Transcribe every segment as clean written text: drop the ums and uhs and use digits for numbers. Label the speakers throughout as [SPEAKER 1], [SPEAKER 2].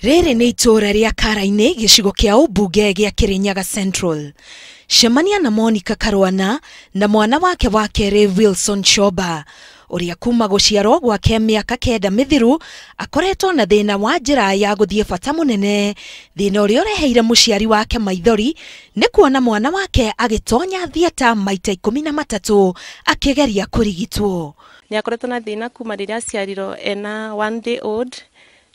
[SPEAKER 1] Rĩrĩ nĩ itũra rĩa Kara-inĩ gĩcigo kĩa ũmbunge gĩa Kirinyaga Central. Cemania na Monica Karwana na mwana wake wa kerĩ Wilson Shoba, ũrĩa kuma gũciarwo gwake mĩaka 9 mĩthiru akoretwo na thĩna wa njĩra ya gũthiĩ bata mũnene. Thĩna ũrĩa ũreheire mũciari wake maithori nĩ kuona mwana wake agĩtonya thieta maita 13 akĩgeria kũrigitwo.
[SPEAKER 2] Nĩ akoretwo na thĩna kuma rĩrĩa aciarirwo ena 1 day old.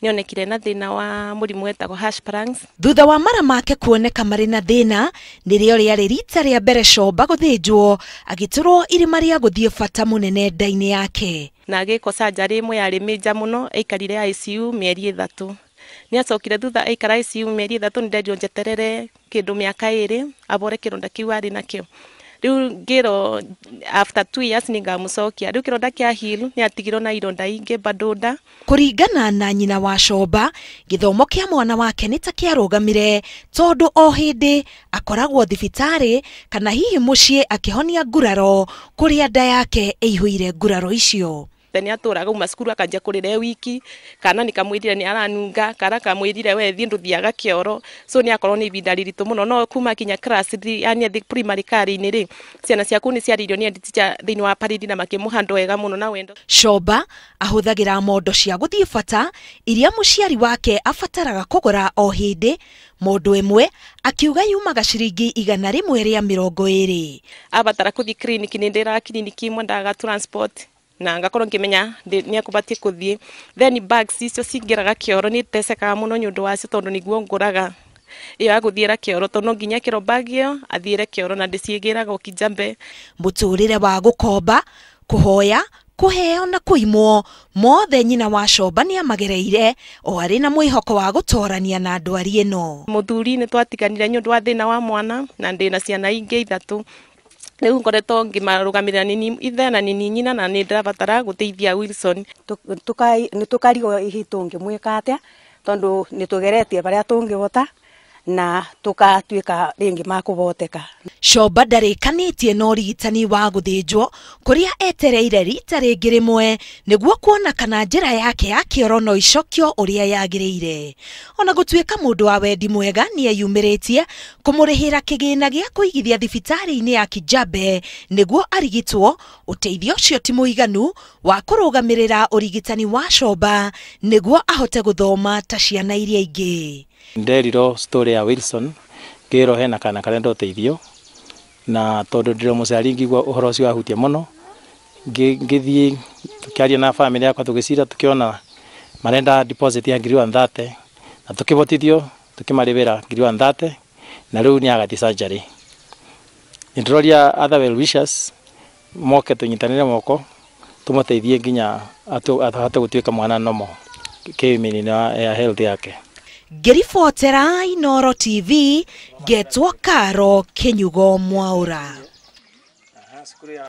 [SPEAKER 2] Nĩonekire na thĩna wa mũrimũ wetagwo Hirschsprung.
[SPEAKER 1] Thutha wa mara make kuoneka marĩ na thĩna, nĩrĩo rĩarĩ rita rĩa mbere Shoba gũthĩnjwo agĩtũrwo irima rĩa gũthiĩ bata mũnene nda-inĩ yake.
[SPEAKER 2] Na agĩkwo surgery ĩmwe yarĩ major mũno, aikarire ICU mĩeri 3. Nĩ acokire thutha aikara ICU mĩeri 3, nĩnderirwo njeterere kĩndũ mĩaka 2 abore kĩronda kĩu arĩ nakĩo. Rĩu ngĩrwo after 2 years nĩngamũcokia. Rĩu kĩronda kĩa heal, nĩ atigirwo na ironda ingĩ bado nda.
[SPEAKER 1] Kũringana na nyina wa Shoba, gĩthomo kĩa mwana wake nĩ ta kĩarũgamire tondũ o hĩndĩ akoragwo thibitarĩ kana hihi mũciĩ akĩhonia nguraro kũrĩa nda yake ĩihũire nguraro icio.
[SPEAKER 2] Nĩ atũraga uma cukuru akanjia kũrĩra wiki, kana nĩkamwĩrire nĩ aranunga, kana kamwĩrire we thiĩ ndũthiaga kĩoro. So nĩ akorwo nĩ ihinda rĩritũ mũno, no kuma kinya class 3 yani primary kari-inĩ rĩ, ciana ciaku nĩ ciarĩirio nĩ teacher thĩinĩ wa parade na makĩmũhandwo wega mũno na wendo.
[SPEAKER 1] Shoba ahũthagĩra mondo cia gũthiĩ bata iria mũciari wake abataraga kũgũra o hĩndĩ, mũndũ ĩmwe akiuga yumaga ciringi 120.
[SPEAKER 2] Abatara kũthiĩ clinic, nĩ ndĩra clinic imwe ndaga transport na ngakorwo ngĩmenya nĩ akũbatie kũthiĩ. Then bags icio cingĩraga kĩoro nĩ tesekaga mũno nĩ ũndũ wacio tondũ nĩguo ngũraga iyo agũthiĩra kĩoro tondũ no nginya kĩro bag ĩyo athiĩre kĩoro na ndĩciĩgĩraga ũkijambe.
[SPEAKER 1] Mũtũrĩre wa gũkomba, kũhoya, kũheo na kũimwo mothe nyina wa Shoba nĩ amagereire o arĩ na mwĩhoko wa gũtorania na ndwari ĩno.
[SPEAKER 2] Mũthuri nĩ twatiganire nĩ ũndũ wa thĩna wa mwana na ndĩna ciana ingĩ 3. Rĩu ngoretwo ngĩmarũgamĩrĩra nini ithe na nini nyina na nĩ ndĩrabatara gũteithia Wilson.
[SPEAKER 3] Nĩ tũkarigwo hihi tũngĩmwĩka atĩa tondũ nĩ tũgeretie barĩa tũngĩhota na tũkatuĩka rĩngĩ makũboteka.
[SPEAKER 1] Shoba ndarĩkanĩtie na ũrigitani wa gũthĩnjwo kũrĩa etereire rita rĩngĩ rĩmwe nĩguo kuona kana njĩra yake ya kĩoro no icokio ũrĩa yagĩrĩire. Ona gũtuĩka mũndũ wa wendi mwega nĩ eyumĩrĩtie kũmũrĩhĩra kĩgĩna gĩa kũigithia thibitarĩ-inĩ ya Kijambe nĩguo arigitwo, ũteithio ũcio ti mũiganu wa kũrũgamĩrĩra ũrigitani wa Shoba nĩguo ahote gũthoma ta ciana iria ingĩ.
[SPEAKER 4] Nderirwo story ya Wilson, ngĩrwo hena kana karenda ũteithio, na tondũ ndĩrĩ mũciari ngĩigua ũhoro ũcio wahutia mũno, ngĩthiĩ tũkĩaria na family yakwa tũgĩcira tũkĩona marenda deposit ya 130 na tũkĩbotithio tũkĩmarĩbĩra 130 na rĩu nĩ agathiĩ surgery. Nĩndĩroria other well wishers moke tũnyitanĩre moko tũmũteithie nginya ahote gũtuĩka mwana nomo kĩmĩnĩ ya health yake.
[SPEAKER 1] Ngĩribotera Inooro TV, ngetwo Karo Kĩnyugo Mwaũra.